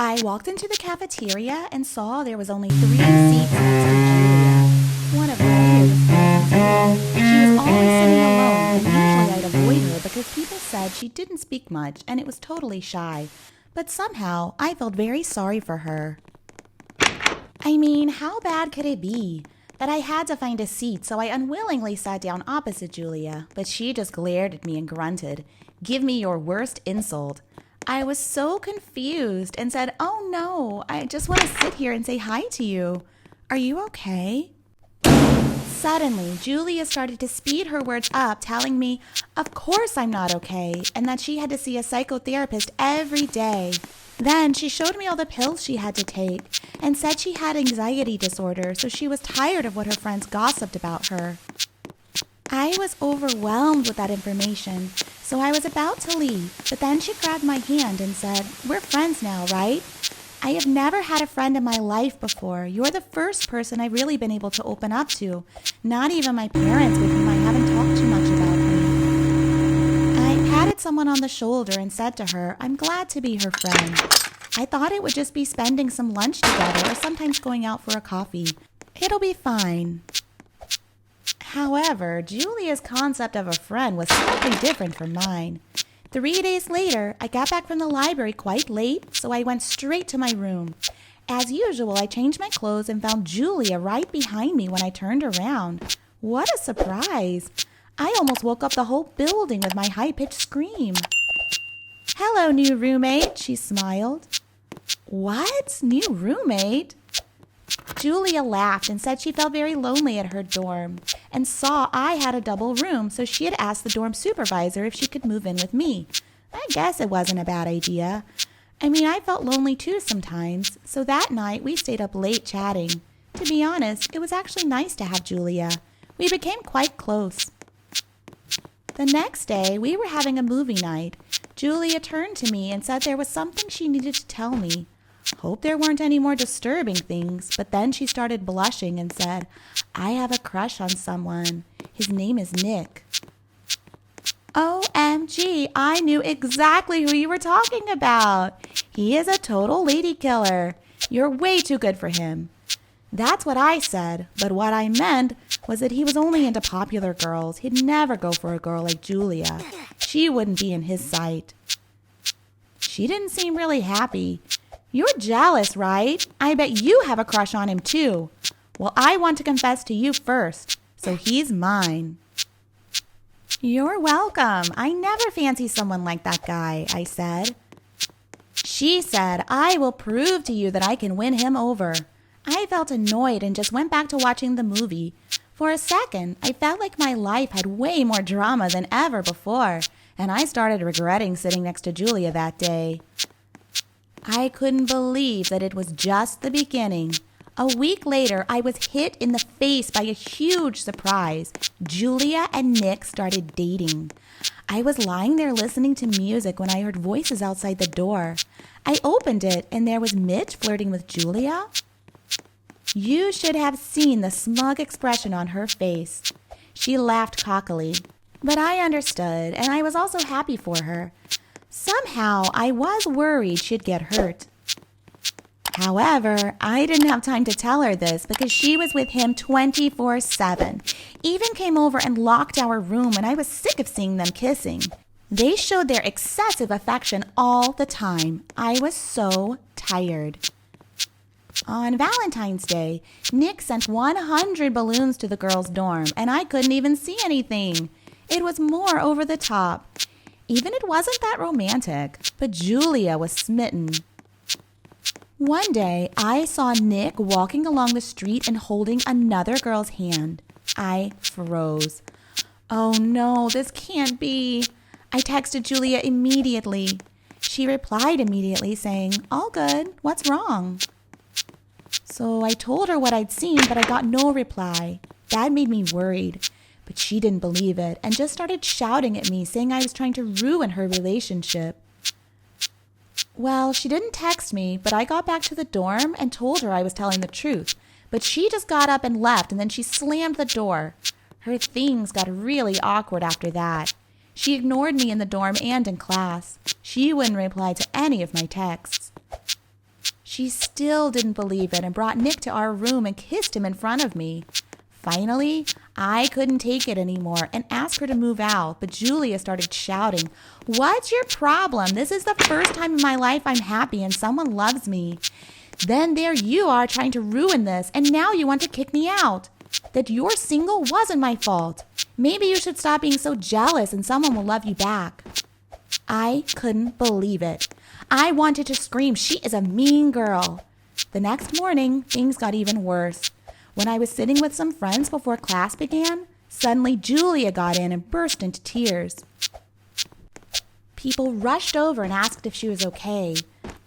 I walked into the cafeteria and saw there was only 3 seats next to Julia. One of Maria's friends. She was always sitting alone, and usually I'd avoid her because people said she didn't speak much and it was totally shy. But somehow, I felt very sorry for her. I mean, how bad could it be? But I had to find a seat, so I unwillingly sat down opposite Julia, but she just glared at me and grunted, "Give me your worst insult." I was so confused and said, "Oh no, I just want to sit here and say hi to you. Are you okay?" Suddenly, Julia started to speed her words up, telling me, of course I'm not okay, and that she had to see a psychotherapist every day. Then she showed me all the pills she had to take and said she had anxiety disorder, so she was tired of what her friends gossiped about her. I was overwhelmed with that information, so I was about to leave, but then she grabbed my hand and said, "We're friends now, right? I have never had a friend in my life before. You're the first person I've really been able to open up to, not even my parents with whom I haven't talked too much about me." I patted someone on the shoulder and said to her, "I'm glad to be her friend. I thought it would just be spending some lunch together or sometimes going out for a coffee. It'll be fine." However, Julia's concept of a friend was slightly different from mine. 3 days later, I got back from the library quite late, so I went straight to my room. As usual, I changed my clothes and found Julia right behind me when I turned around. What a surprise! I almost woke up the whole building with my high-pitched scream. "Hello, new roommate," she smiled. "What? New roommate?" Julia laughed and said she felt very lonely at her dorm and saw I had a double room, so she had asked the dorm supervisor if she could move in with me. I guess it wasn't a bad idea. I mean, I felt lonely too sometimes, so that night we stayed up late chatting. To be honest, it was actually nice to have Julia. We became quite close. The next day, we were having a movie night. Julia turned to me and said there was something she needed to tell me. Hope there weren't any more disturbing things, but then she started blushing and said, "I have a crush on someone. His name is Nick." OMG, I knew exactly who you were talking about. He is a total lady killer. You're way too good for him. That's what I said, but what I meant was that he was only into popular girls. He'd never go for a girl like Julia. She wouldn't be in his sight. She didn't seem really happy. "You're jealous, right? I bet you have a crush on him too." "Well, I want to confess to you first, so he's mine." "You're welcome. I never fancy someone like that guy," I said. She said, "I will prove to you that I can win him over." I felt annoyed and just went back to watching the movie. For a second, I felt like my life had way more drama than ever before, and I started regretting sitting next to Julia that day. I couldn't believe that it was just the beginning. A week later, I was hit in the face by a huge surprise. Julia and Nick started dating. I was lying there listening to music when I heard voices outside the door. I opened it, and there was Mitch flirting with Julia. You should have seen the smug expression on her face. She laughed cockily, but I understood, and I was also happy for her. Somehow, I was worried she'd get hurt. However, I didn't have time to tell her this because she was with him 24/7. Even came over and locked our room, and I was sick of seeing them kissing. They showed their excessive affection all the time. I was so tired. On Valentine's Day, Nick sent 100 balloons to the girls' dorm, and I couldn't even see anything. It was more over the top. Even it wasn't that romantic, but Julia was smitten. One day, I saw Nick walking along the street and holding another girl's hand. I froze. Oh no, this can't be. I texted Julia immediately. She replied immediately saying, "All good, what's wrong?" So I told her what I'd seen, but I got no reply. That made me worried. But she didn't believe it and just started shouting at me, saying I was trying to ruin her relationship. Well, she didn't text me, but I got back to the dorm and told her I was telling the truth. But she just got up and left, and then she slammed the door. Her things got really awkward after that. She ignored me in the dorm and in class. She wouldn't reply to any of my texts. She still didn't believe it and brought Nick to our room and kissed him in front of me. Finally, I couldn't take it anymore and asked her to move out, but Julia started shouting, "What's your problem? This is the first time in my life I'm happy and someone loves me. Then there you are trying to ruin this, and now you want to kick me out. That you're single wasn't my fault. Maybe you should stop being so jealous and someone will love you back." I couldn't believe it. I wanted to scream, "She is a mean girl." The next morning, things got even worse. When I was sitting with some friends before class began, suddenly Julia got in and burst into tears. People rushed over and asked if she was okay.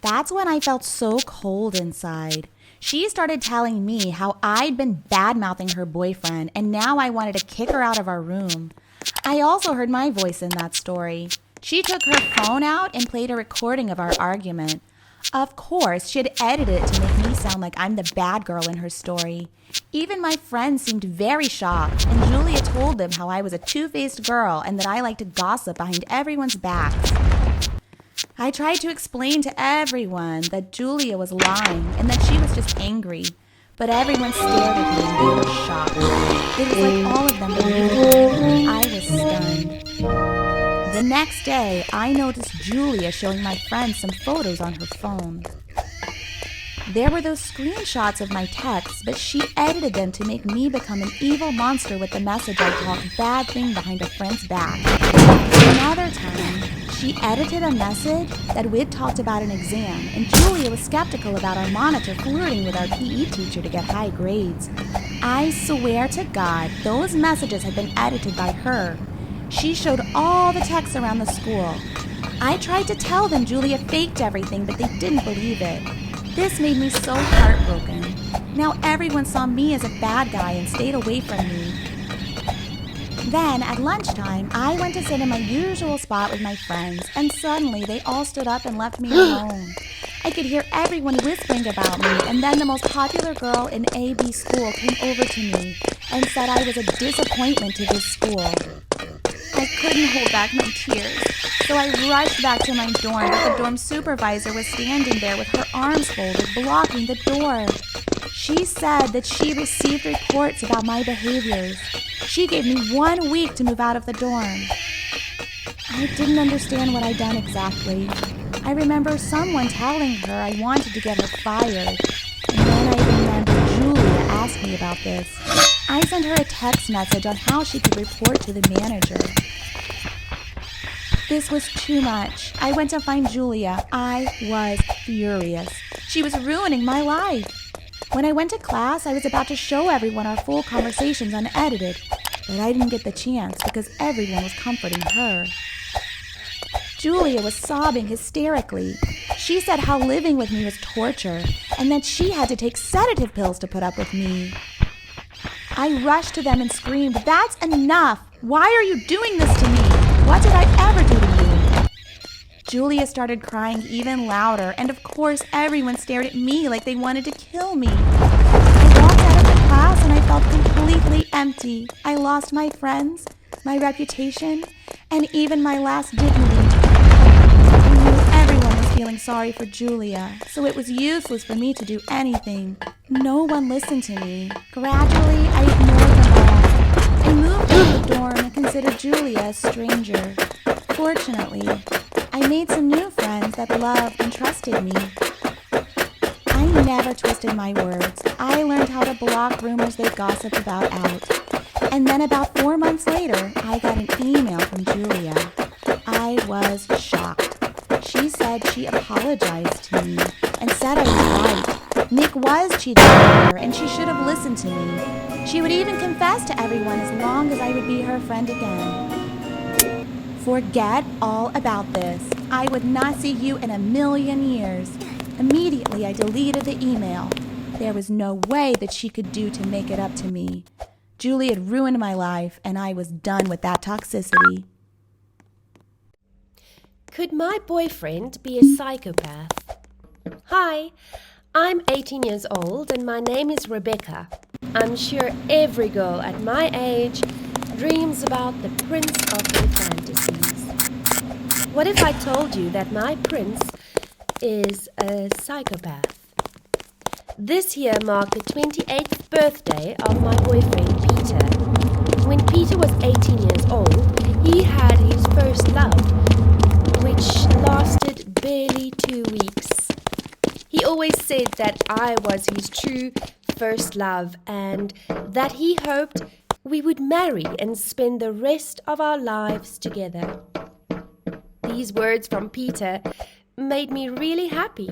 That's when I felt so cold inside. She started telling me how I'd been bad-mouthing her boyfriend, and now I wanted to kick her out of our room. I also heard my voice in that story. She took her phone out and played a recording of our argument. Of course, she had edited it to make me sound like I'm the bad girl in her story. Even my friends seemed very shocked, and Julia told them how I was a two-faced girl and that I liked to gossip behind everyone's backs. I tried to explain to everyone that Julia was lying and that she was just angry, but everyone stared at me and they were shocked. It was like all of them believed me. I was stunned. The next day, I noticed Julia showing my friends some photos on her phone. There were those screenshots of my texts, but she edited them to make me become an evil monster with the message I talked bad thing behind a friend's back. Another time, she edited a message that we'd talked about an exam, and Julia was skeptical about our monitor flirting with our PE teacher to get high grades. I swear to God, those messages had been edited by her. She showed all the texts around the school. I tried to tell them Julia faked everything, but they didn't believe it. This made me so heartbroken. Now everyone saw me as a bad guy and stayed away from me. Then, at lunchtime, I went to sit in my usual spot with my friends, and suddenly they all stood up and left me alone. I could hear everyone whispering about me, and then the most popular girl in AB school came over to me and said I was a disappointment to this school. I couldn't hold back my tears, so I rushed back to my dorm, but the dorm supervisor was standing there with her arms folded, blocking the door. She said that she received reports about my behaviors. She gave me 1 week to move out of the dorm. I didn't understand what I'd done exactly. I remember someone telling her I wanted to get her fired. And then I remember Julia asked me about this. I sent her a text message on how she could report to the manager. This was too much. I went to find Julia. I was furious. She was ruining my life. When I went to class, I was about to show everyone our full conversations unedited, but I didn't get the chance because everyone was comforting her. Julia was sobbing hysterically. She said how living with me was torture and that she had to take sedative pills to put up with me. I rushed to them and screamed, "That's enough! Why are you doing this to me? What did I ever do to you?" Julia started crying even louder, and of course everyone stared at me like they wanted to kill me. I walked out of the class and I felt completely empty. I lost my friends, my reputation, and even my last dignity. I knew everyone was feeling sorry for Julia, so it was useless for me to do anything. No one listened to me. Gradually, I ignored them all. I moved out of the dorm and considered Julia a stranger. Fortunately, I made some new friends that loved and trusted me. I never twisted my words. I learned how to block rumors they gossiped about out. And then about 4 months later, I got an email from Julia. I was shocked. She said she apologized to me and said I was right. Nick was cheating on her and she should have listened to me. She would even confess to everyone as long as I would be her friend again. Forget all about this. I would not see you in a million years. Immediately, I deleted the email. There was no way that she could do to make it up to me. Julie had ruined my life, and I was done with that toxicity. Could my boyfriend be a psychopath? Hi, I'm 18 years old and my name is Rebecca. I'm sure every girl at my age dreams about the prince of their fantasies. What if I told you that my prince is a psychopath? This year marked the 28th birthday of my boyfriend Peter. When Peter was 18 years old, he had his first love, which lasted barely 2 weeks. He always said that I was his true first love and that he hoped we would marry and spend the rest of our lives together. These words from Peter made me really happy,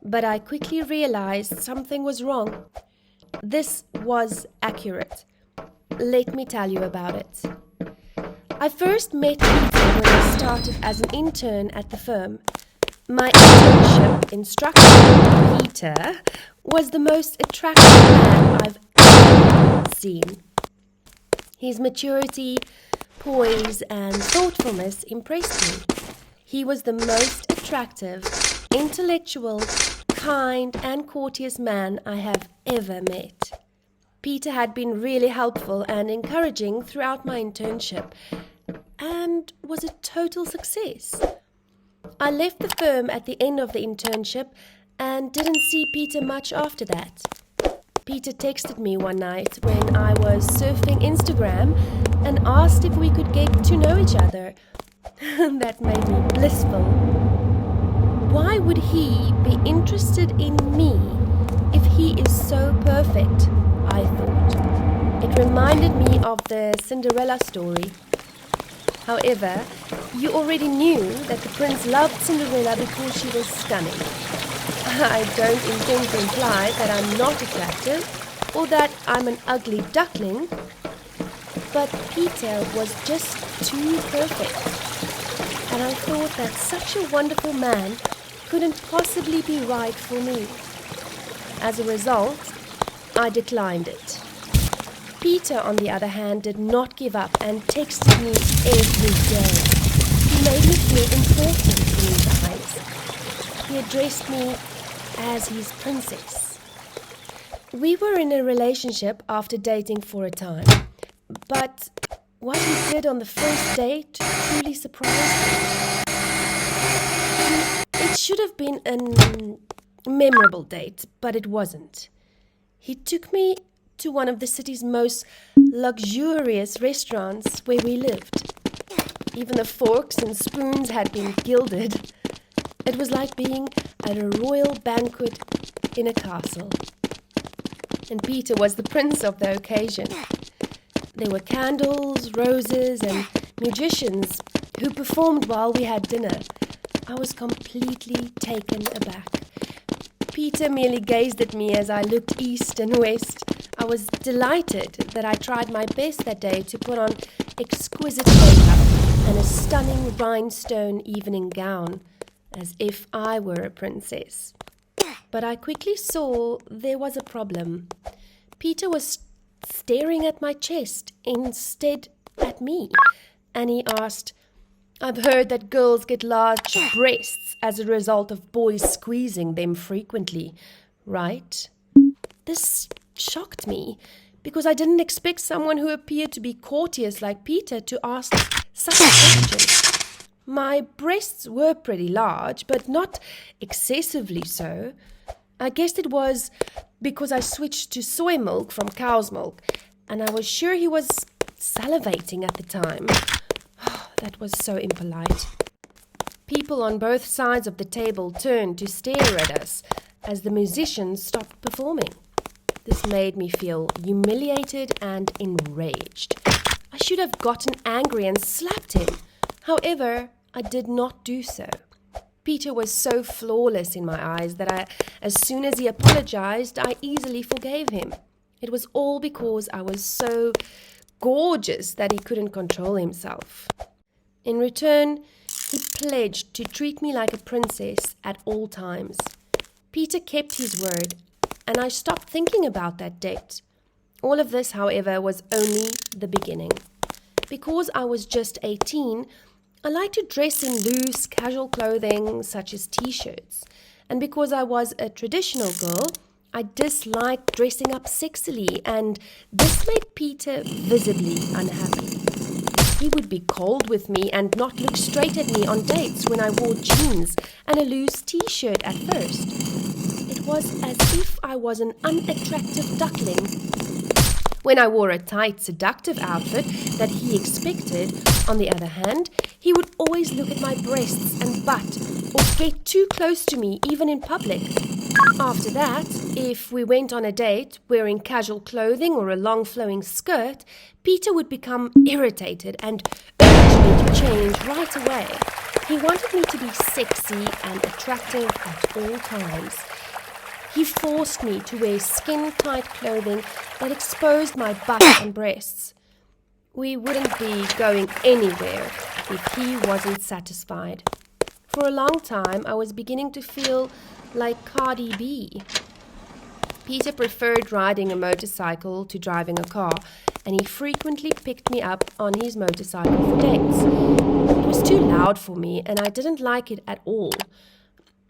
but I quickly realized something was wrong. This was accurate. Let me tell you about it. I first met Peter when I started as an intern at the firm. My internship instructor, Peter, was the most attractive man I've ever seen. His maturity, poise, and thoughtfulness impressed me. He was the most attractive, intellectual, kind, and courteous man I have ever met. Peter had been really helpful and encouraging throughout my internship and was a total success. I left the firm at the end of the internship and didn't see Peter much after that. Peter texted me one night when I was surfing Instagram and asked if we could get to know each other. That made me blissful. Why would he be interested in me if he is so perfect? I thought. It reminded me of the Cinderella story. However, you already knew that the prince loved Cinderella because she was stunning. I don't intend to imply that I'm not attractive or that I'm an ugly duckling, but Peter was just too perfect. And I thought that such a wonderful man couldn't possibly be right for me. As a result, I declined it. Peter, on the other hand, did not give up and texted me every day. He made me feel important in his eyes. He addressed me as his princess. We were in a relationship after dating for a time, but what he did on the first date truly surprised me. It should have been a memorable date, but it wasn't. He took me to one of the city's most luxurious restaurants where we lived. Even the forks and spoons had been gilded. It was like being at a royal banquet in a castle. And Peter was the prince of the occasion. There were candles, roses, and musicians who performed while we had dinner. I was completely taken aback. Peter merely gazed at me as I looked east and west. I was delighted that I tried my best that day to put on exquisite makeup and a stunning rhinestone evening gown, as if I were a princess. But I quickly saw there was a problem. Peter was staring at my chest instead at me, and he asked, "I've heard that girls get large breasts as a result of boys squeezing them frequently, right?" This shocked me, because I didn't expect someone who appeared to be courteous like Peter to ask such a question. My breasts were pretty large, but not excessively so. I guessed it was because I switched to soy milk from cow's milk, and I was sure he was salivating at the time. That was so impolite. People on both sides of the table turned to stare at us as the musicians stopped performing. This made me feel humiliated and enraged. I should have gotten angry and slapped him. However, I did not do so. Peter was so flawless in my eyes that as soon as he apologized, I easily forgave him. It was all because I was so gorgeous that he couldn't control himself. In return, he pledged to treat me like a princess at all times. Peter kept his word, and I stopped thinking about that date. All of this, however, was only the beginning. Because I was just 18, I liked to dress in loose, casual clothing such as t-shirts. And because I was a traditional girl, I disliked dressing up sexily, and this made Peter visibly unhappy. He would be cold with me and not look straight at me on dates when I wore jeans and a loose t-shirt at first. It was as if I was an unattractive duckling. When I wore a tight, seductive outfit that he expected, on the other hand, he would always look at my breasts and butt or get too close to me, even in public. After that, if we went on a date wearing casual clothing or a long flowing skirt, Peter would become irritated and urge me to change right away. He wanted me to be sexy and attractive at all times. He forced me to wear skin-tight clothing that exposed my butt and breasts. We wouldn't be going anywhere if he wasn't satisfied. For a long time, I was beginning to feel like Cardi B. Peter preferred riding a motorcycle to driving a car, and he frequently picked me up on his motorcycle for dates. It was too loud for me, and I didn't like it at all.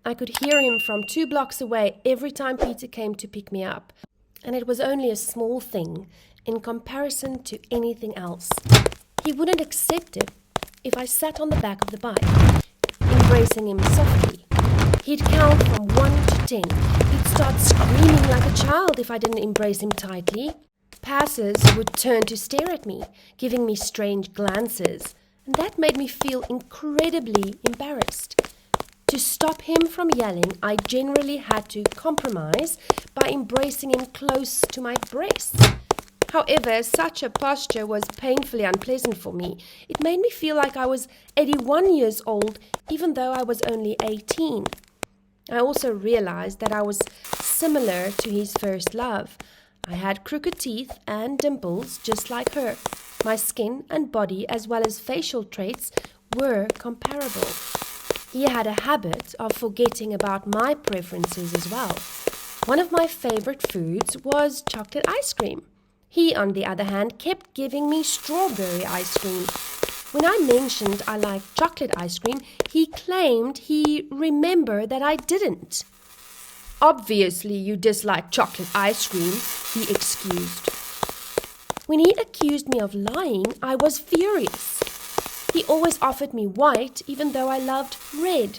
I could hear him from 2 blocks away every time Peter came to pick me up, and it was only a small thing in comparison to anything else. He wouldn't accept it if I sat on the back of the bike, embracing him softly. He'd count from 1 to 10. He'd start screaming like a child if I didn't embrace him tightly. Passers would turn to stare at me, giving me strange glances, and that made me feel incredibly embarrassed. To stop him from yelling, I generally had to compromise by embracing him close to my breasts. However, such a posture was painfully unpleasant for me. It made me feel like I was 81 years old, even though I was only 18. I also realized that I was similar to his first love. I had crooked teeth and dimples just like her. My skin and body, as well as facial traits, were comparable. He had a habit of forgetting about my preferences as well. One of my favorite foods was chocolate ice cream. He, on the other hand, kept giving me strawberry ice cream. When I mentioned I liked chocolate ice cream, he claimed he remembered that I didn't. "Obviously you dislike chocolate ice cream," he excused. When he accused me of lying, I was furious. He always offered me white, even though I loved red,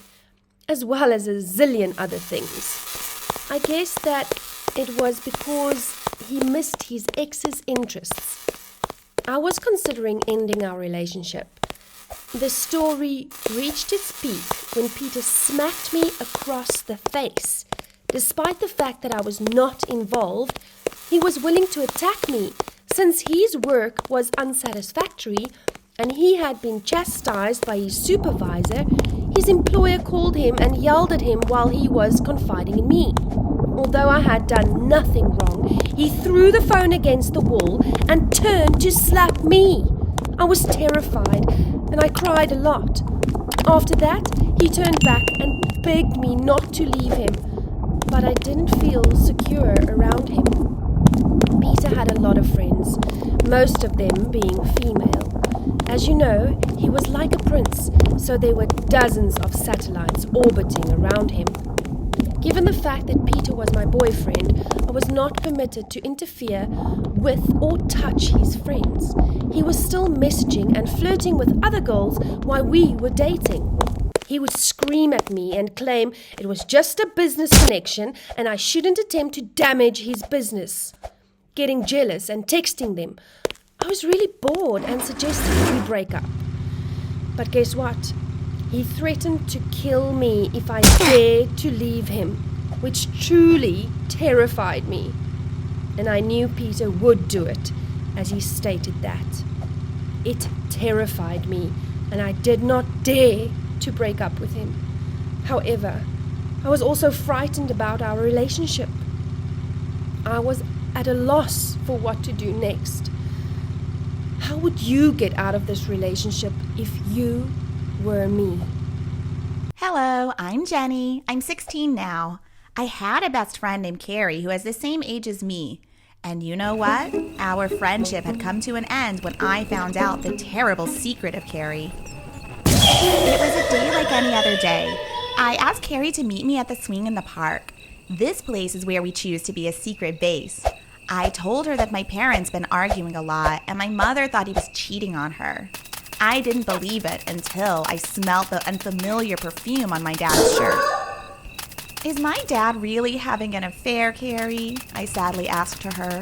as well as a zillion other things. I guess that it was because he missed his ex's interests. I was considering ending our relationship. The story reached its peak when Peter smacked me across the face. Despite the fact that I was not involved, he was willing to attack me since his work was unsatisfactory and he had been chastised by his supervisor. His employer called him and yelled at him while he was confiding in me. Although I had done nothing wrong, he threw the phone against the wall and turned to slap me. I was terrified and I cried a lot. After that, he turned back and begged me not to leave him, but I didn't feel secure around him. Peter had a lot of friends, most of them being female. As you know, he was like a prince, so there were dozens of satellites orbiting around him. Given the fact that Peter was my boyfriend, I was not permitted to interfere with or touch his friends. He was still messaging and flirting with other girls while we were dating. He would scream at me and claim it was just a business connection and I shouldn't attempt to damage his business. Getting jealous and texting them. I was really bored and suggested we break up. But guess what? He threatened to kill me if I dared to leave him, which truly terrified me. And I knew Peter would do it, as he stated that. It terrified me, and I did not dare to break up with him. However, I was also frightened about our relationship. I was at a loss for what to do next. How would you get out of this relationship if you were me? Hello, I'm Jenny. I'm 16 now. I had a best friend named Carrie who is the same age as me. And you know what? Our friendship had come to an end when I found out the terrible secret of Carrie. It was a day like any other day. I asked Carrie to meet me at the swing in the park. This place is where we choose to be a secret base. I told her that my parents been arguing a lot and my mother thought he was cheating on her. I didn't believe it until I smelled the unfamiliar perfume on my dad's shirt. Is my dad really having an affair, Carrie? I sadly asked her.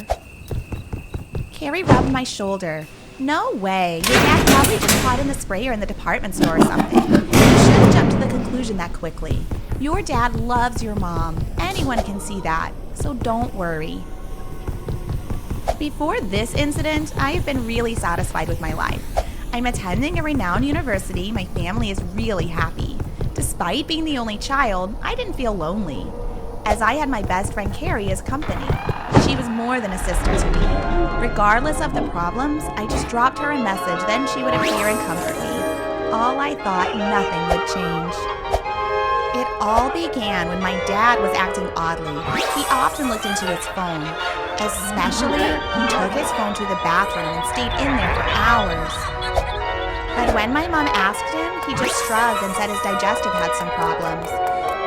Carrie rubbed my shoulder. No way. Your dad probably just caught in the sprayer in the department store or something. You shouldn't jump to the conclusion that quickly. Your dad loves your mom. Anyone can see that, so don't worry. Before this incident, I have been really satisfied with my life. I'm attending a renowned university. My family is really happy. Despite being the only child, I didn't feel lonely, as I had my best friend Carrie as company. She was more than a sister to me. Regardless of the problems, I just dropped her a message, then she would appear and comfort me. All I thought, nothing would change. It all began when my dad was acting oddly. He often looked into his phone. Especially, he took his phone to the bathroom and stayed in there for hours. But when my mom asked him, he just shrugged and said his digestive had some problems.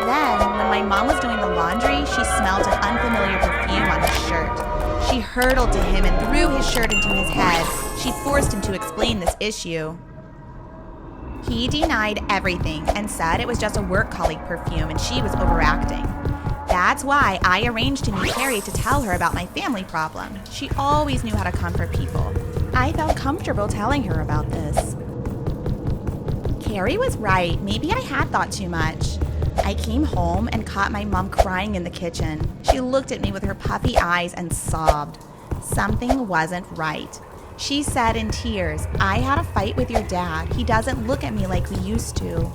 Then, when my mom was doing the laundry, she smelled an unfamiliar perfume on his shirt. She hurtled to him and threw his shirt into his head. She forced him to explain this issue. He denied everything and said it was just a work colleague perfume and she was overacting. That's why I arranged to meet Carrie to tell her about my family problem. She always knew how to comfort people. I felt comfortable telling her about this. Carrie was right. Maybe I had thought too much. I came home and caught my mom crying in the kitchen. She looked at me with her puffy eyes and sobbed. Something wasn't right. She said in tears, "I had a fight with your dad. He doesn't look at me like we used to."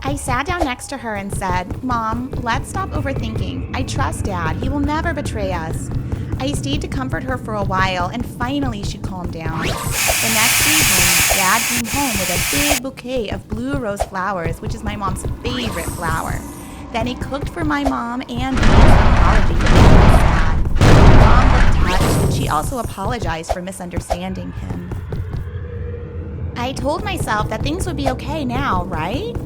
I sat down next to her and said, "Mom, let's stop overthinking. I trust Dad. He will never betray us." I stayed to comfort her for a while, and finally she calmed down. The next evening, Dad came home with a big bouquet of blue rose flowers, which is my mom's favorite flower. Then he cooked for my mom and made an apology for being sad. Mom looked touched, and she also apologized for misunderstanding him. I told myself that things would be okay now, right?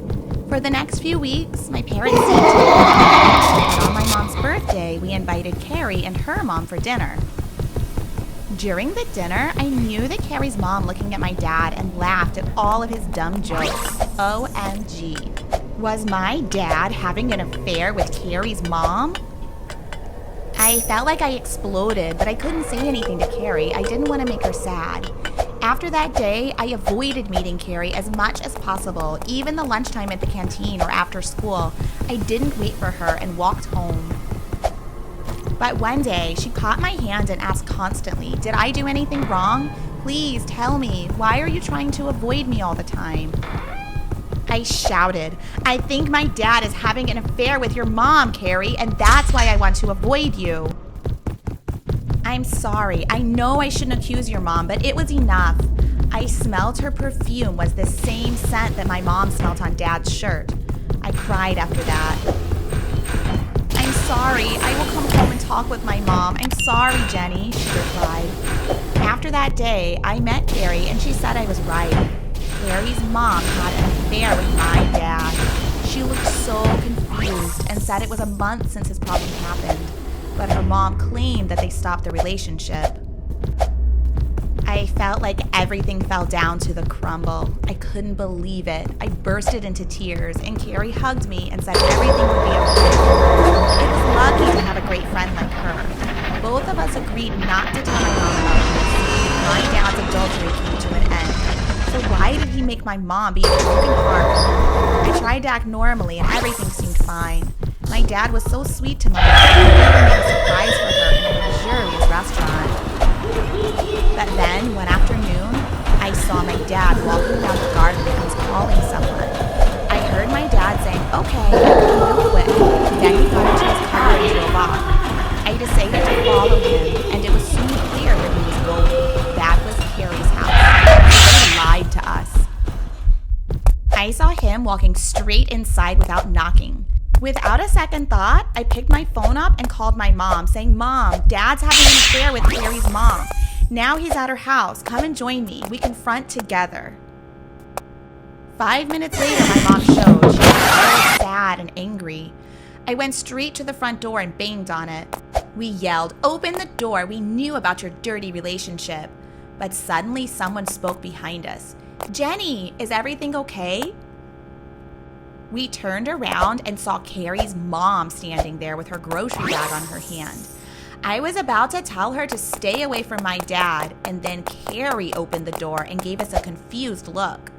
For the next few weeks, my parents stayed together, and on my mom's birthday, we invited Carrie and her mom for dinner. During the dinner, I knew that Carrie's mom looking at my dad and laughed at all of his dumb jokes. OMG. Was my dad having an affair with Carrie's mom? I felt like I exploded, but I couldn't say anything to Carrie. I didn't want to make her sad. After that day, I avoided meeting Carrie as much as possible, even the lunchtime at the canteen or after school. I didn't wait for her and walked home. But one day, she caught my hand and asked constantly, "Did I do anything wrong? Please tell me. Why are you trying to avoid me all the time?" I shouted, "I think my dad is having an affair with your mom, Carrie, and that's why I want to avoid you." "I'm sorry. I know I shouldn't accuse your mom, but it was enough. I smelled her perfume was the same scent that my mom smelled on Dad's shirt." I cried after that. "I'm sorry. I will come home and talk with my mom. I'm sorry, Jenny," she replied. After that day, I met Carrie and she said I was right. Carrie's mom had an affair with my dad. She looked so confused and said it was a month since his problem happened. But her mom claimed that they stopped the relationship. I felt like everything fell down to the crumble. I couldn't believe it. I bursted into tears, and Carrie hugged me and said everything would be okay. It was lucky to have a great friend like her. Both of us agreed not to tell my mom about this. My dad's adultery came to an end. So why did he make my mom be a broken heart? I tried to act normally, and everything seemed fine. My dad was so sweet to my mom. He even made a surprise for her in a luxurious restaurant. But then, one afternoon, I saw my dad walking down the garden and he was calling someone. I heard my dad saying, "Okay, come real quick." Then he got into his car and drove off. I decided to follow him, and it was soon clear where he was going. That was Carrie's house. He lied to us. I saw him walking straight inside without knocking. Without a second thought, I picked my phone up and called my mom, saying, "Mom, Dad's having an affair with Carrie's mom. Now he's at her house. Come and join me. We confront together." 5 minutes later, my mom showed. She was so sad and angry. I went straight to the front door and banged on it. We yelled, "Open the door. We knew about your dirty relationship." But suddenly someone spoke behind us. "Jenny, is everything okay?" We turned around and saw Carrie's mom standing there with her grocery bag on her hand. I was about to tell her to stay away from my dad, and then Carrie opened the door and gave us a confused look.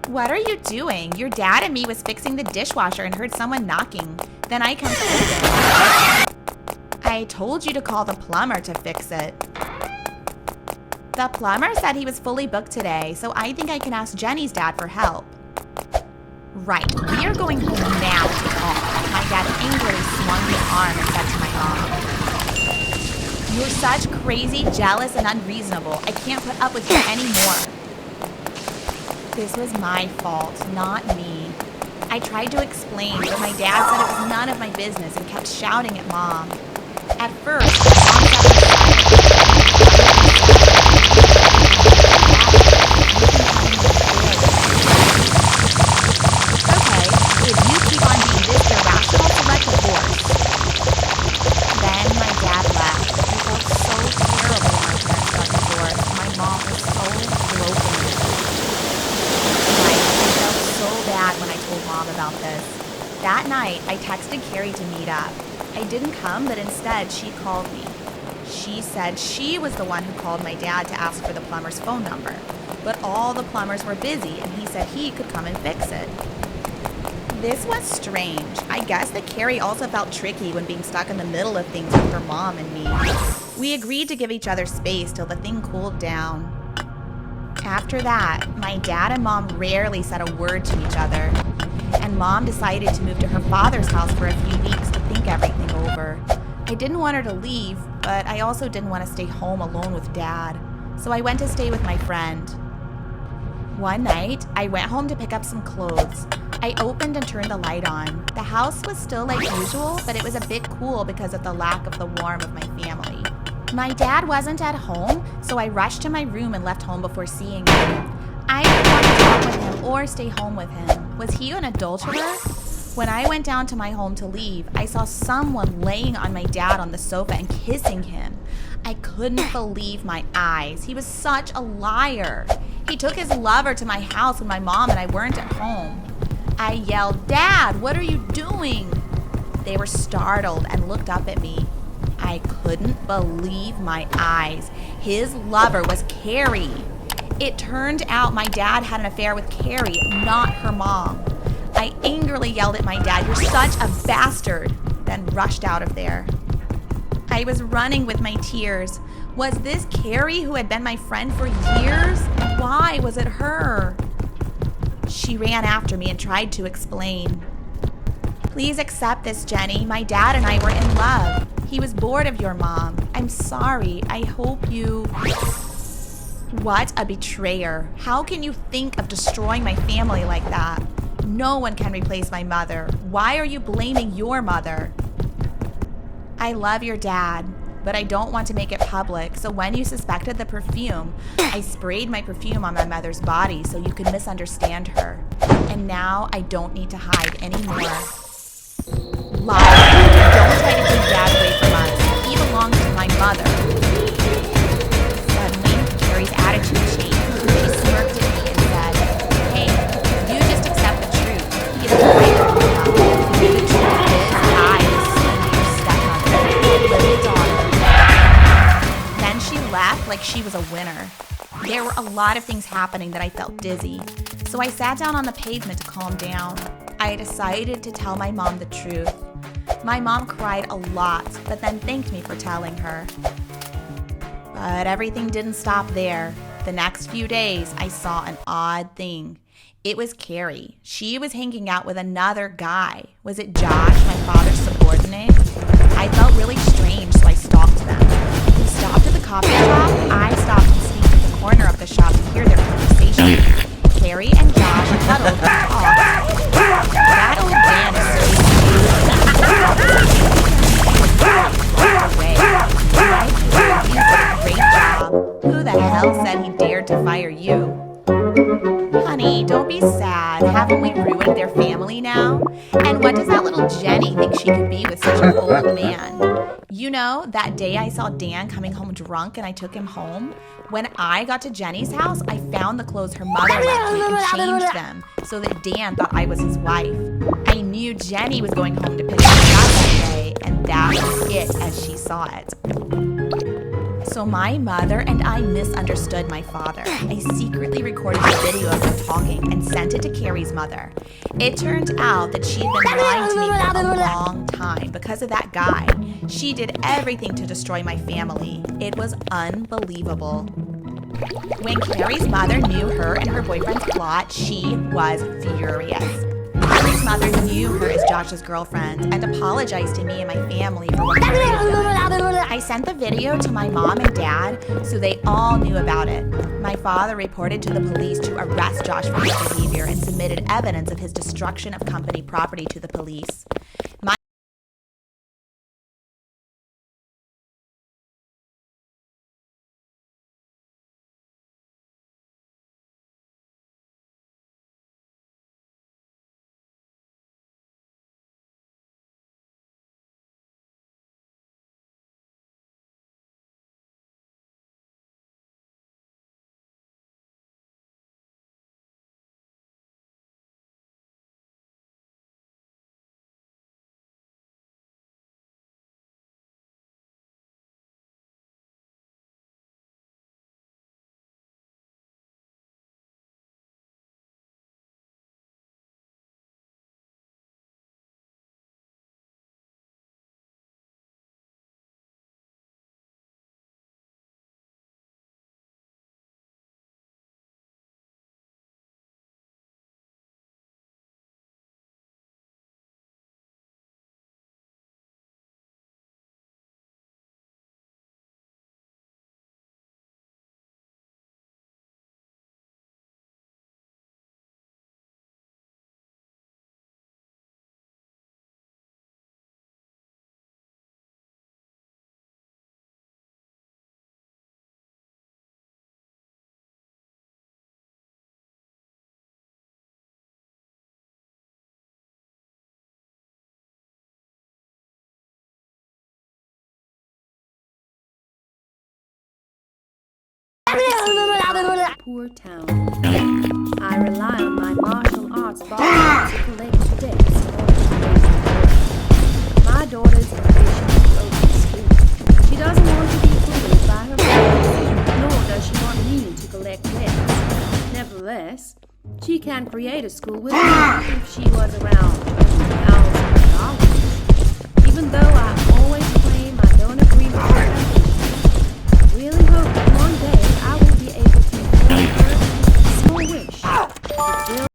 "What are you doing? Your dad and me was fixing the dishwasher and heard someone knocking. Then I come to open. I told you to call the plumber to fix it." "The plumber said he was fully booked today, so I think I can ask Jenny's dad for help." "Right, we are going home now to talk." My dad angrily swung his arm and said to my mom, "You're such crazy, jealous, and unreasonable. I can't put up with you anymore." This was my fault, not me. I tried to explain, but my dad said it was none of my business and kept shouting at Mom. At first, Mom "Okay, if you keep on being this irrational, select divorce." Then my dad left. It felt so terrible when my parents got divorced. My mom was so broken. I felt so bad when I told Mom about this. That night, I texted Carrie to meet up. I didn't come, but instead she called me. She said she was the one who called my dad to ask for the plumber's phone number. But all the plumbers were busy, and he said he could come and fix it. This was strange. I guess that Carrie also felt tricky when being stuck in the middle of things with her mom and me. We agreed to give each other space till the thing cooled down. After that, my dad and Mom rarely said a word to each other, and Mom decided to move to her father's house for a few weeks to think everything over. I didn't want her to leave, but I also didn't want to stay home alone with Dad, so I went to stay with my friend. One night, I went home to pick up some clothes. I opened and turned the light on. The house was still like usual, but it was a bit cool because of the lack of the warmth of my family. My dad wasn't at home, so I rushed to my room and left home before seeing him. I didn't want to talk with him or stay home with him. Was he an adulterer? When I went down to my home to leave, I saw someone laying on my dad on the sofa and kissing him. I couldn't believe my eyes. He was such a liar. He took his lover to my house when my mom and I weren't at home. I yelled, "Dad, what are you doing?" They were startled and looked up at me. I couldn't believe my eyes. His lover was Carrie. It turned out my dad had an affair with Carrie, not her mom. I angrily yelled at my dad, "You're such a bastard," then rushed out of there. I was running with my tears. Was this Carrie who had been my friend for years? Why was it her? She ran after me and tried to explain. "Please accept this, Jenny. My dad and I were in love. He was bored of your mom. I'm sorry. I hope you..." What a betrayer. How can you think of destroying my family like that? No one can replace my mother. Why are you blaming your mother? I love your dad, but I don't want to make it public, so when you suspected the perfume, I sprayed my perfume on my mother's body so you could misunderstand her. And now I don't need to hide anymore. Liar. Don't try to take Dad away from us. He belongs to my mother. Suddenly, Carrie's attitude changed. She smirked at me and said, "Hey, you just accept the truth. He is right for you now. The truth is, I was seeing your stepmother, little daughter." Then she laughed like she was a winner. There were a lot of things happening that I felt dizzy, so I sat down on the pavement to calm down. I decided to tell my mom the truth. My mom cried a lot, but then thanked me for telling her. But everything didn't stop there. The next few days, I saw an odd thing. It was Carrie. She was hanging out with another guy. Was it Josh, my father's subordinate? I felt really strange, so I stalked them. We stopped at the coffee shop. I stopped and sneaked at the corner of the shop to hear their conversation. Carrie and Josh huddled and talked. That old man is Great job. Who the hell said he dared to fire you? Honey, don't be sad. Haven't we ruined their family now? And what does that little Jenny think she can be with such an old man? You know, that day I saw Dan coming home drunk and I took him home? When I got to Jenny's house, I found the clothes her mother left me and changed them so that Dan thought I was his wife. I knew Jenny was going home to pick me up that day, and that was it as she saw it. So my mother and I misunderstood my father. I secretly recorded a video of them talking and sent it to Carrie's mother. It turned out that she had been lying to me for a long time because of that guy. She did everything to destroy my family. It was unbelievable. When Carrie's mother knew her and her boyfriend's plot, she was furious. Carrie's mother knew her as Josh's girlfriend and apologized to me and my family for what Carrie had done. I sent the video to my mom and dad so they all knew about it. My father reported to the police to arrest Josh for his behavior and submitted evidence of his destruction of company property to the police. Poor town. I rely on my martial arts body to collect debts in order to raise my daughter. My daughter's ambition is to go to school. She doesn't want to be bullied by her friends, nor does she want me to collect debts. Nevertheless, she can create a school with me if she was around $20,000. Even though I always claim I don't agree with her ambition, I really hope that one day I will be able to fulfill her small wish to build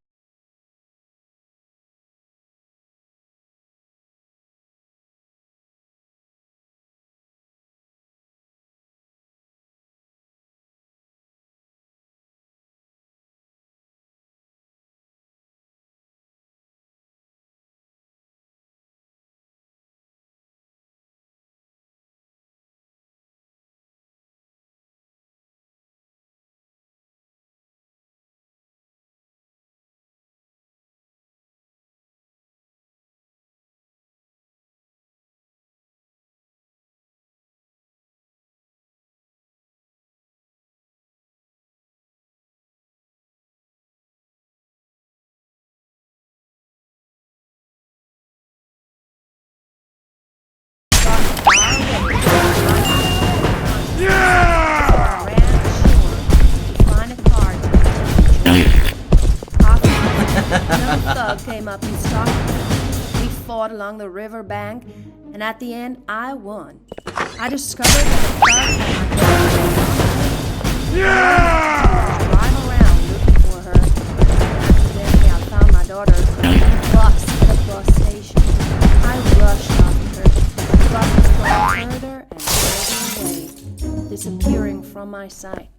Another thug came up and stopped me. We fought along the river bank, and at the end, I won. I discovered that the thugs had my daughter. Drive around looking for her. Accidentally, I found my daughter on a bus at a bus station. I rushed after her. The bus was going further and further away, disappearing from my sight.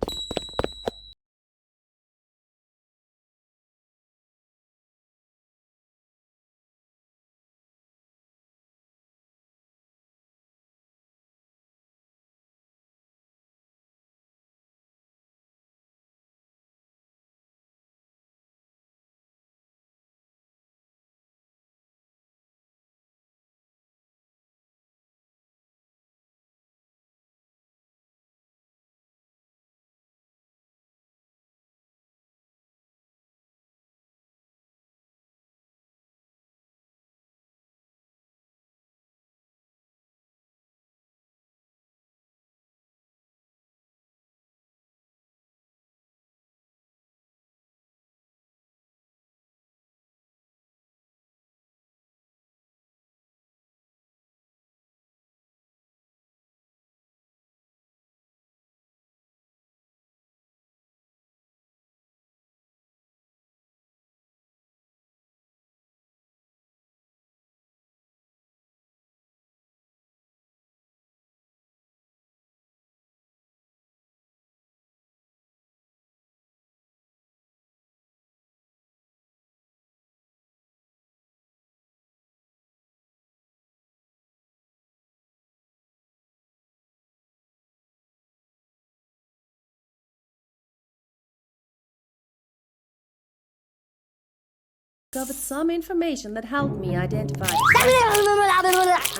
discovered some information that helped me identify the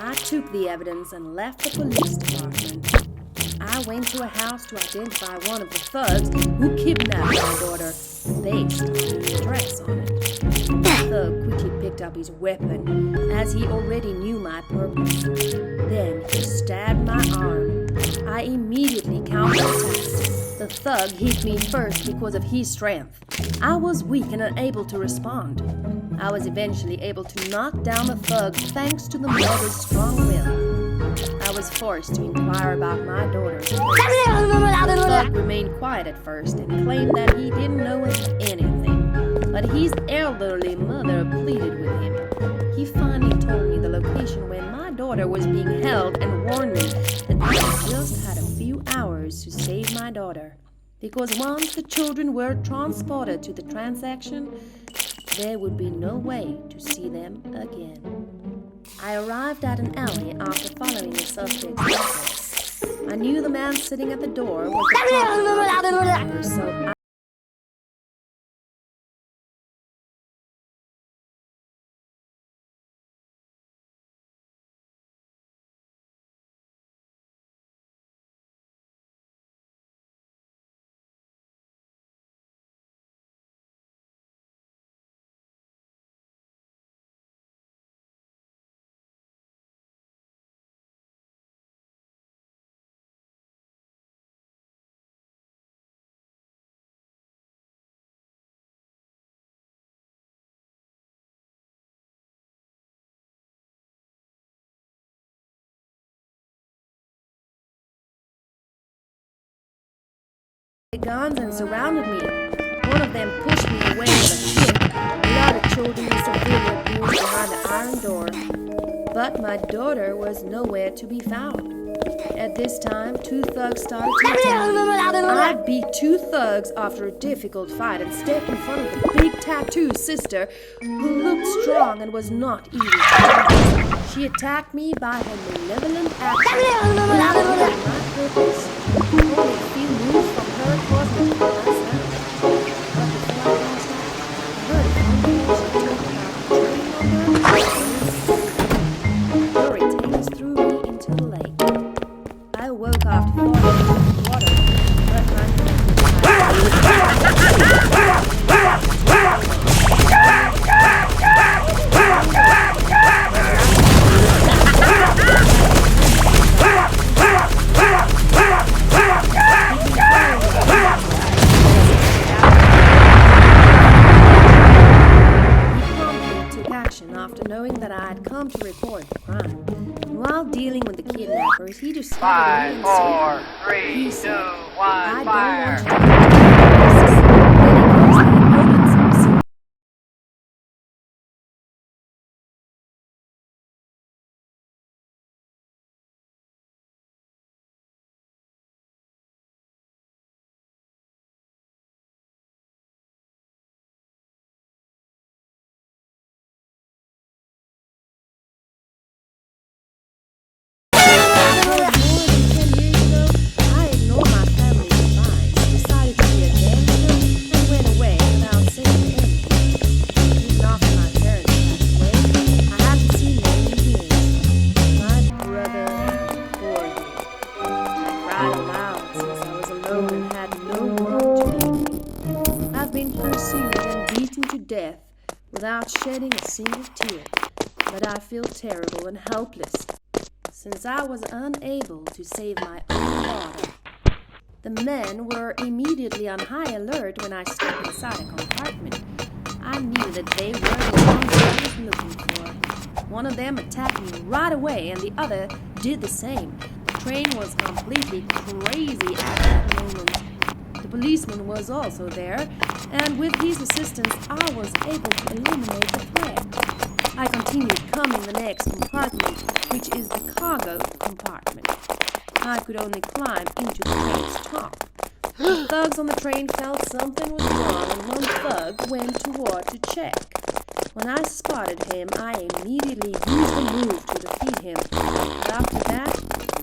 I took the evidence and left the police department. I went to a house to identify one of the thugs who kidnapped my daughter. They started to press on it. The thug quickly picked up his weapon, as he already knew my purpose. Then he stabbed my arm. I immediately counterattacked. The thug hit me first because of his strength. I was weak and unable to respond. I was eventually able to knock down the thug thanks to the mother's strong will. I was forced to inquire about my daughter's case. The thug remained quiet at first and claimed that he didn't know anything, but his elderly mother pleaded with him. He finally told me the location where my daughter was being held and warned me that I just had a few hours to save my daughter, because once the children were transported to the transaction, there would be no way to see them again. I arrived at an alley after following the suspect's address. I knew the man sitting at the door was the property, so I guns and surrounded me. One of them pushed me away with a kick. The other children were severely abused behind the iron door. But my daughter was nowhere to be found. At this time, two thugs started to attack me. I beat two thugs after a difficult fight and stepped in front of the big tattooed sister, who looked strong and was not easy to fight. She attacked me by her malevolent action. My purpose, only a few moves from her caused me to hurt myself. But before I passed out, I heard a conversation talking about the train on Hurricanes threw me into the lake. I woke after falling into the water, but my nerves were tired. After knowing that I had come to report the crime. While dealing with the kidnappers, he discovered 5, 4, 3, He 2, said, 1, I fire! don't want you to death without shedding a single tear, but I feel terrible and helpless, since I was unable to save my own daughter. The men were immediately on high alert when I stepped inside a compartment. I knew that they were the ones I was looking for. One of them attacked me right away, and the other did the same. The train was completely crazy at that moment. The policeman was also there, and with his assistance, I was able to eliminate the threat. I continued coming the next compartment, which is the cargo compartment. I could only climb into the train's top. The thugs on the train felt something was wrong, and one thug went toward to check. When I spotted him, I immediately used a move to defeat him. But after that,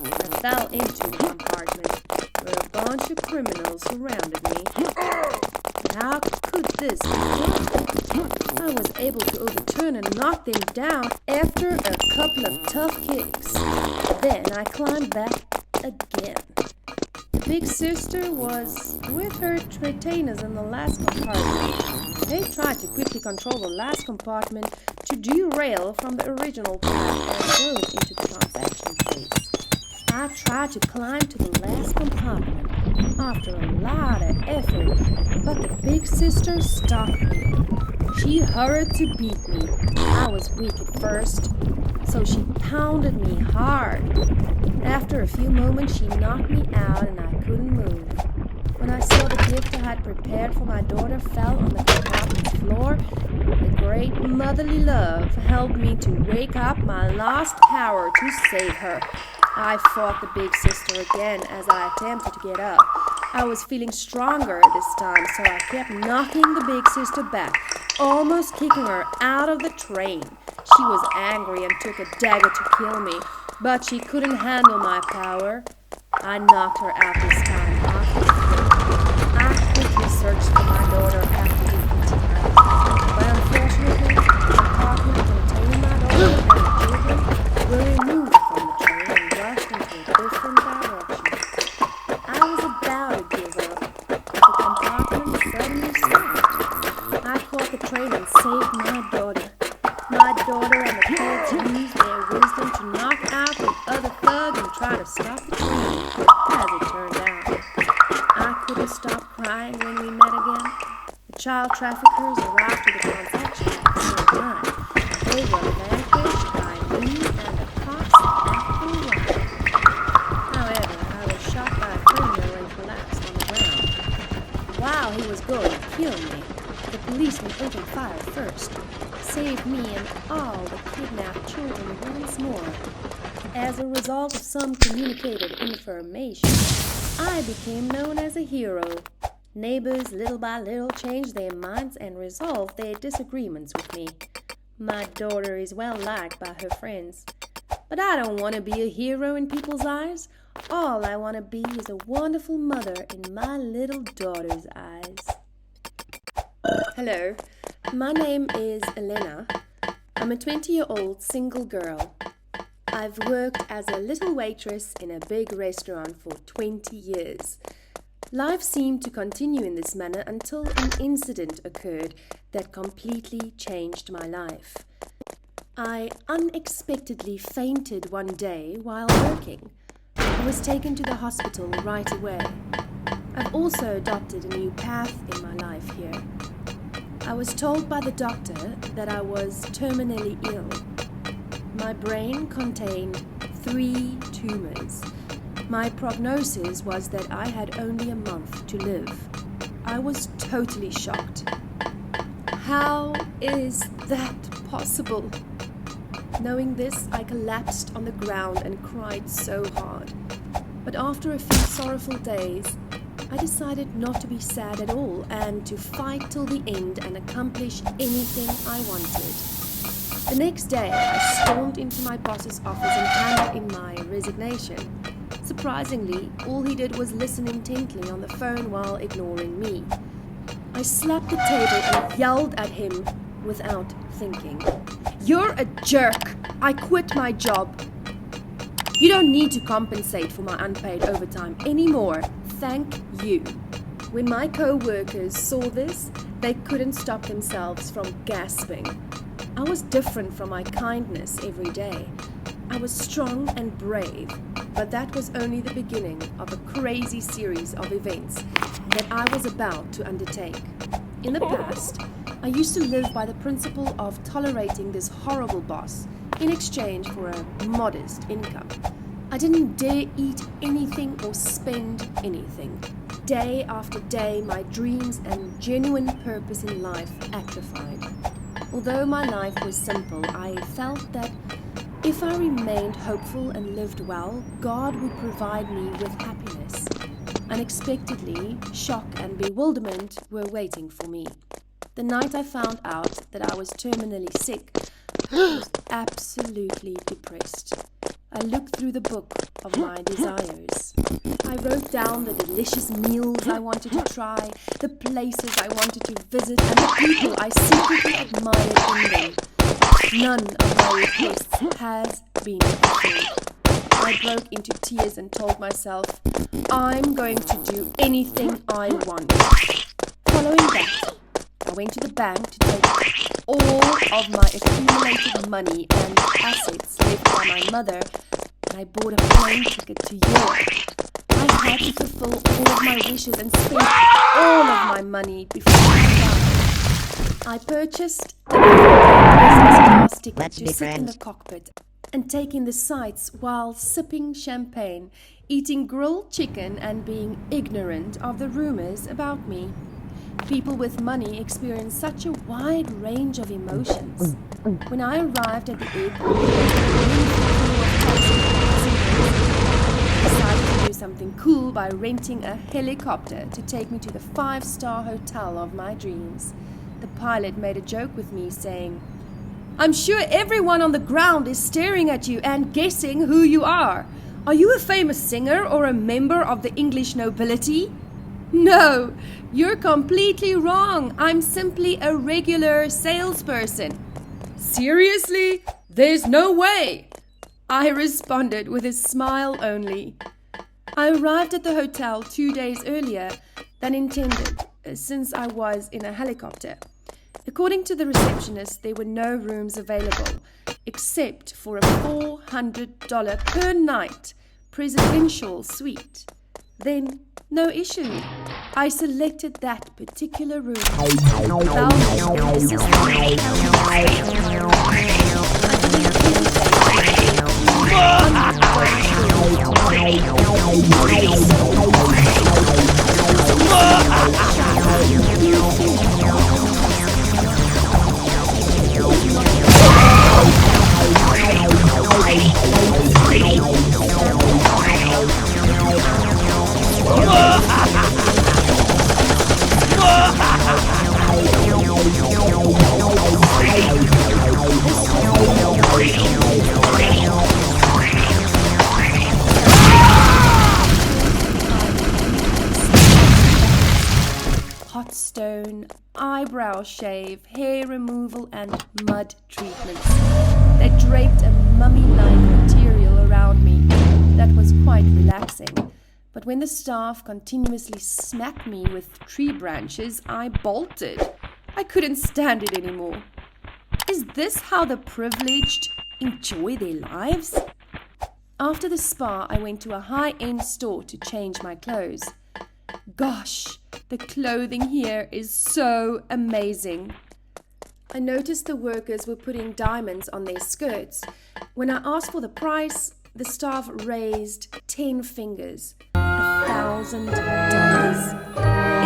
I fell into the compartment, where a bunch of criminals surrounded me. But how could this be done? I was able to things down after a couple of tough kicks. Then I climbed back again. The big sister was with her retainers in the last compartment. They tried to quickly control the last compartment to derail from the original path and go into the transaction phase. I tried to climb to the last compartment after a lot of effort, but the big sister stopped me. She hurried to beat me. I was weak at first, so she pounded me hard. After a few moments, she knocked me out and I couldn't move. When I saw the gift I had prepared for my daughter fell on the compartment's floor, the great motherly love helped me to wake up my lost power to save her. I fought the big sister again as I attempted to get up. I was feeling stronger this time, so I kept knocking the big sister back, almost kicking her out of the train. She was angry and took a dagger to kill me, but she couldn't handle my power. I knocked her out this time. I quickly searched for my daughter after defeating her, but unfortunately, the compartment containing my daughter and the children were removed from the train and rushed into a different direction. I was about to give up, but the compartment suddenly stopped. I caught the train and saved my daughter. My daughter and the kids used their wisdom to knock out the other thug and try to stop the train. As it turned out, I couldn't stop crying when we met again. The child traffickers arrived to the transaction at the same time. They were vanquished by me and the cops after a while. However, I was shot by a criminal and collapsed on the ground. While he was going to kill me, the policeman opened fire first, saved me and all the kidnapped children once more. As a result of some communicated information, I became known as a hero. Neighbors little by little changed their minds and resolved their disagreements with me. My daughter is well liked by her friends. But I don't want to be a hero in people's eyes. All I want to be is a wonderful mother in my little daughter's eyes. Hello, my name is Elena. I'm a 20-year-old single girl. I've worked as a little waitress in a big restaurant for 20 years. Life seemed to continue in this manner until an incident occurred that completely changed my life. I unexpectedly fainted one day while working. I was taken to the hospital right away. I've also adopted a new path in my life here. I was told by the doctor that I was terminally ill. My brain contained 3 tumors. My prognosis was that I had only a month to live. I was totally shocked. How is that possible? Knowing this, I collapsed on the ground and cried so hard. But after a few sorrowful days, I decided not to be sad at all and to fight till the end and accomplish anything I wanted. The next day, I stormed into my boss's office and handed in my resignation. Surprisingly, all he did was listen intently on the phone while ignoring me. I slapped the table and yelled at him without thinking. "You're a jerk! I quit my job! You don't need to compensate for my unpaid overtime anymore. Thank you." When my co-workers saw this, they couldn't stop themselves from gasping. I was different from my kindness every day. I was strong and brave, but that was only the beginning of a crazy series of events that I was about to undertake. In the past, I used to live by the principle of tolerating this horrible boss in exchange for a modest income. I didn't dare eat anything or spend anything. Day after day, my dreams and genuine purpose in life atrophied. Although my life was simple, I felt that if I remained hopeful and lived well, God would provide me with happiness. Unexpectedly, shock and bewilderment were waiting for me. The night I found out that I was terminally sick, I was absolutely depressed. I looked through the book of my desires. I wrote down the delicious meals I wanted to try, the places I wanted to visit, and the people I secretly admired in them. None of my requests has been fulfilled. I broke into tears and told myself, I'm going to do anything I want. Following that, I went to the bank to take all of my accumulated money and assets left by my mother, and I bought a plane ticket to Europe. I had to fulfill all of my wishes and spend all of my money before I died. I purchased a business class ticket to sit in the cockpit and take in the sights while sipping champagne, eating grilled chicken and being ignorant of the rumors about me. People with money experience such a wide range of emotions. When I arrived at the airport, I decided to do something cool by renting a helicopter to take me to the 5-star hotel of my dreams. The pilot made a joke with me saying, I'm sure everyone on the ground is staring at you and guessing who you are. Are you a famous singer or a member of the English nobility? No, you're completely wrong. I'm simply a regular salesperson. Seriously? There's no way. I responded with a smile only. I arrived at the hotel 2 days earlier than intended, since I was in a helicopter. According to the receptionist, there were no rooms available, except for a $400 per night presidential suite. Then, no issue. I selected that particular room. Hot stone, eyebrow shave, hair removal and mud treatments. They draped a mummy-like material around me that was quite relaxing. But when the staff continuously smacked me with tree branches, I bolted. I couldn't stand it anymore. Is this how the privileged enjoy their lives? After the spa, I went to a high-end store to change my clothes. Gosh, the clothing here is so amazing. I noticed the workers were putting diamonds on their skirts. When I asked for the price, the staff raised 10 fingers. $1,000.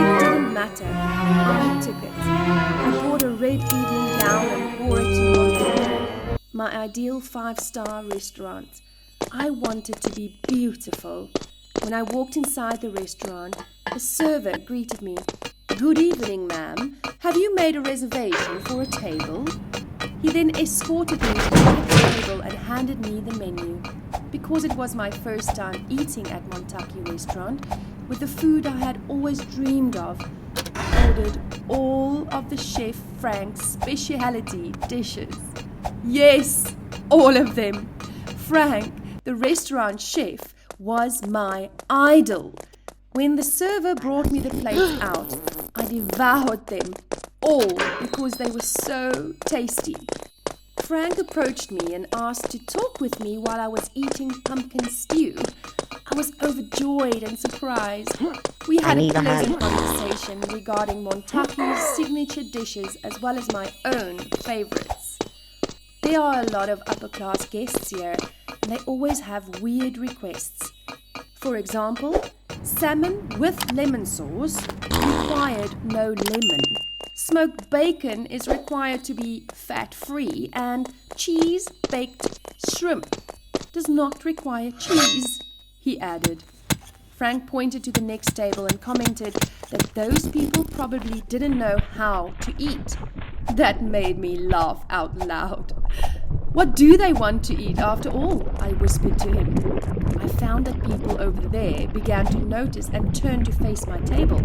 It didn't matter. I took it. I bought a red evening gown and wore it to Montreal, my ideal 5-star restaurant. I wanted to be beautiful. When I walked inside the restaurant, a server greeted me. Good evening, ma'am. Have you made a reservation for a table? He then escorted me to the table and handed me the menu. Because it was my first time eating at Montucky Restaurant, with the food I had always dreamed of, I ordered all of the Chef Frank's specialty dishes. Yes, all of them. Frank, the restaurant chef, was my idol. When the server brought me the plates out, I devoured them all because they were so tasty. Frank approached me and asked to talk with me while I was eating pumpkin stew. I was overjoyed and surprised. We had a pleasant conversation regarding Montucky's signature dishes as well as my own favorites. There are a lot of upper-class guests here, and they always have weird requests. For example, salmon with lemon sauce required no lemon. Smoked bacon is required to be fat-free, and cheese-baked shrimp does not require cheese, he added. Frank pointed to the next table and commented that those people probably didn't know how to eat. That made me laugh out loud. What do they want to eat after all? I whispered to him. I found that people over there began to notice and turn to face my table.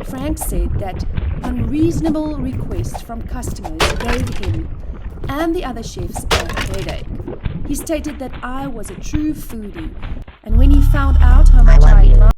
Frank said that unreasonable requests from customers gave him and the other chefs a headache. He stated that I was a true foodie, and when he found out how much I admired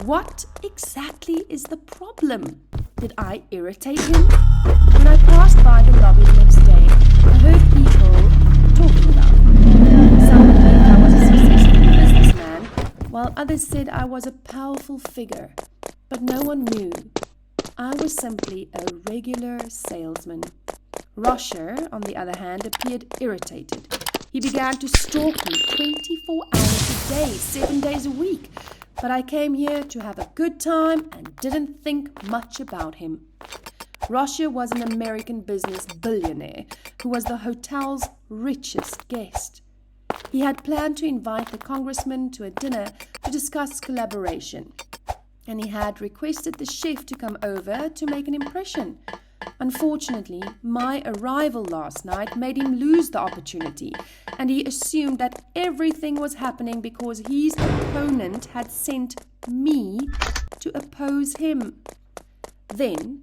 What exactly is the problem? Did I irritate him? When I passed by the lobby the next day, I heard people talking about me. Some believed I was a successful businessman, while others said I was a powerful figure. But no one knew. I was simply a regular salesman. Rosher, on the other hand, appeared irritated. He began to stalk me 24 hours a day, 7 days a week. But I came here to have a good time and didn't think much about him. Rosher was an American business billionaire who was the hotel's richest guest. He had planned to invite the congressman to a dinner to discuss collaboration, and he had requested the chef to come over to make an impression. Unfortunately, my arrival last night made him lose the opportunity, and he assumed that everything was happening because his opponent had sent me to oppose him. Then,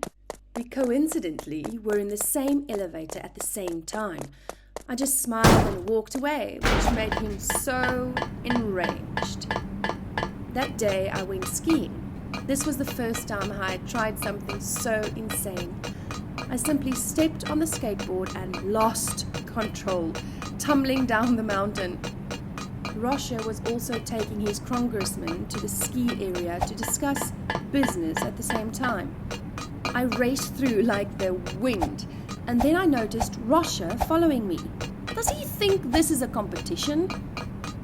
we coincidentally were in the same elevator at the same time. I just smiled and walked away, which made him so enraged. That day I went skiing. This was the first time I had tried something so insane. I simply stepped on the skateboard and lost control, tumbling down the mountain. Rosher was also taking his congressman to the ski area to discuss business at the same time. I raced through like the wind, and then I noticed Rosher following me. Does he think this is a competition?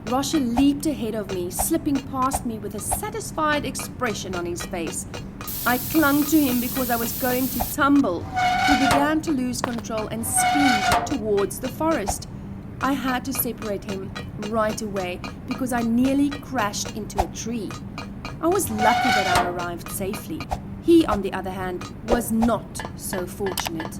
Rosher leaped ahead of me, slipping past me with a satisfied expression on his face. I clung to him because I was going to tumble. He began to lose control and speed towards the forest. I had to separate him right away because I nearly crashed into a tree. I was lucky that I arrived safely. He, on the other hand, was not so fortunate.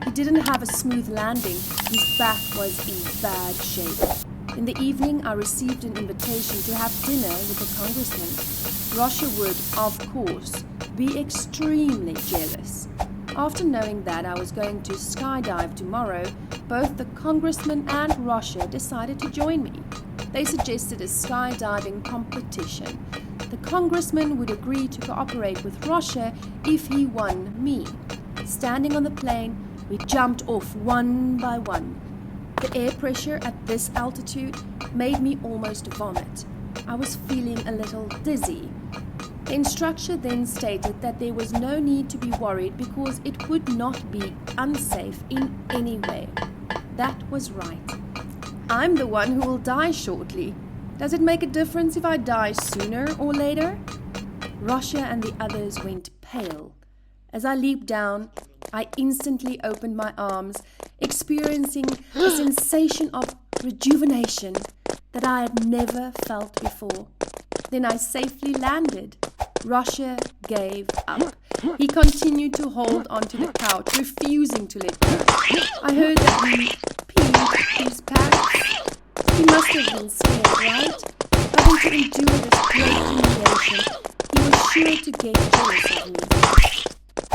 He didn't have a smooth landing. His back was in bad shape. In the evening, I received an invitation to have dinner with the congressman. Rosher would, of course, be extremely jealous. After knowing that I was going to skydive tomorrow, both the congressman and Rosher decided to join me. They suggested a skydiving competition. The congressman would agree to cooperate with Rosher if he won me. Standing on the plane, we jumped off one by one. The air pressure at this altitude made me almost vomit. I was feeling a little dizzy. The instructor then stated that there was no need to be worried because it would not be unsafe in any way. That was right. I'm the one who will die shortly. Does it make a difference if I die sooner or later? Rosher and the others went pale. As I leaped down, I instantly opened my arms, experiencing a sensation of rejuvenation that I had never felt before. Then I safely landed. Rosher gave up. He continued to hold onto the couch, refusing to let go. I heard that he peed his pants. He must have been scared, right? Having to endure this great humiliation, he was sure to get jealous of me.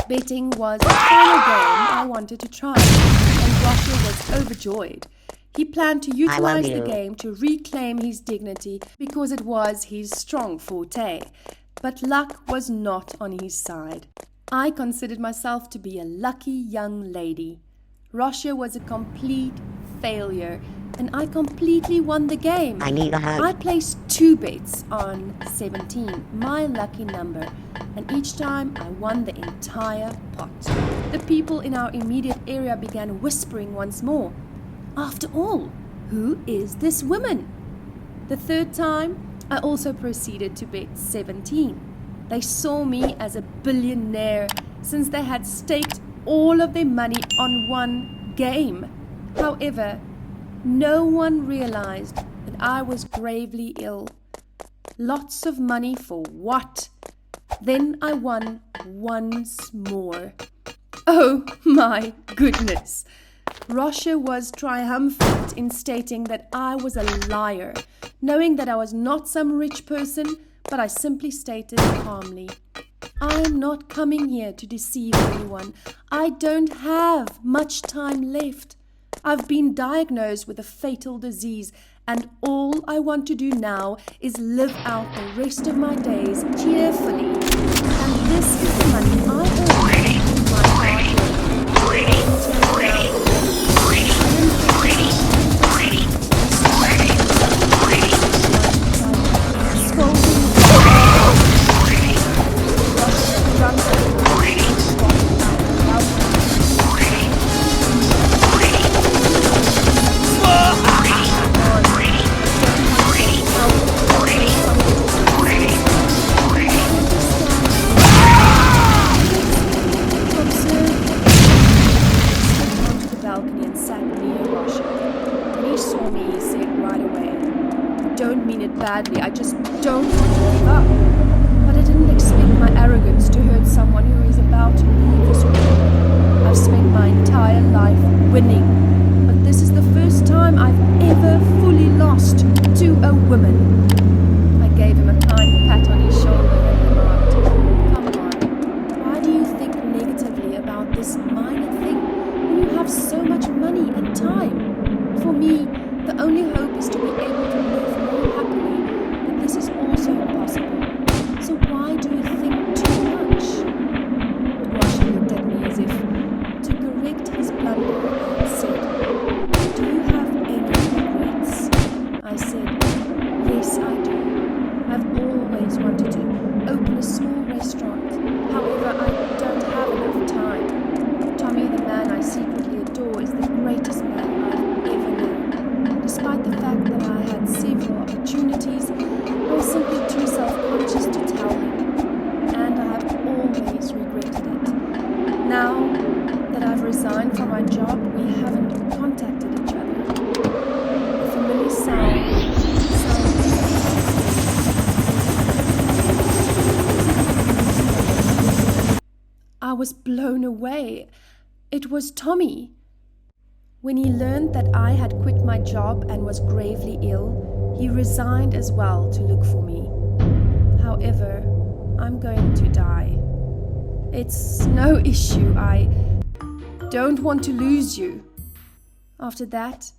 Betting was the final game I wanted to try, and Rosher was overjoyed. He planned to utilize the game to reclaim his dignity because it was his strong forte. But luck was not on his side. I considered myself to be a lucky young lady. Rosher was a complete failure, and I completely won the game. I need a hug. I placed 2 bets on 17, my lucky number, and each time I won the entire pot. The people in our immediate area began whispering once more. After all, who is this woman? The 3rd time, I also proceeded to bet 17. They saw me as a billionaire since they had staked all of their money on one game. However, no one realized that I was gravely ill. Lots of money for what? Then I won once more. Oh my goodness! Rosha was triumphant in stating that I was a liar, knowing that I was not some rich person, but I simply stated calmly, I am not coming here to deceive anyone. I don't have much time left. I've been diagnosed with a fatal disease, and all I want to do now is live out the rest of my days cheerfully. And this is the money I earned with my hard balcony and sat near Rosha. When he saw me, he said right away, I don't mean it badly, I just don't want to give up. But I didn't expect my arrogance to hurt someone who is about to leave this world. I've spent my entire life winning, but this is the first time I've ever fully lost to a woman. I gave him a kind pat on his shoulder and remarked, come on, why do you think negatively about this minor thing? You have so much money and time. For me, the only hope is to be able to live more happily, but this is also impossible. So why do you think too much? Rosha looked at me as if to correct his blunder and said, do you have any regrets? I said, yes, I do. I've always wanted to open a small restaurant. However, I don't have enough time. Tommy, the man I secretly adore, is the greatest man I've ever known. Despite the fact that I had several opportunities, I was simply too self-conscious to tell him, and I have always regretted it. Now that I've resigned from my job, we haven't contacted each other. The familiar sound. I was blown away. It was Tommy. When he learned that I had quit my job and was gravely ill, he resigned as well to look for me. However, I'm going to die. It's no issue. I don't want to lose you. After that,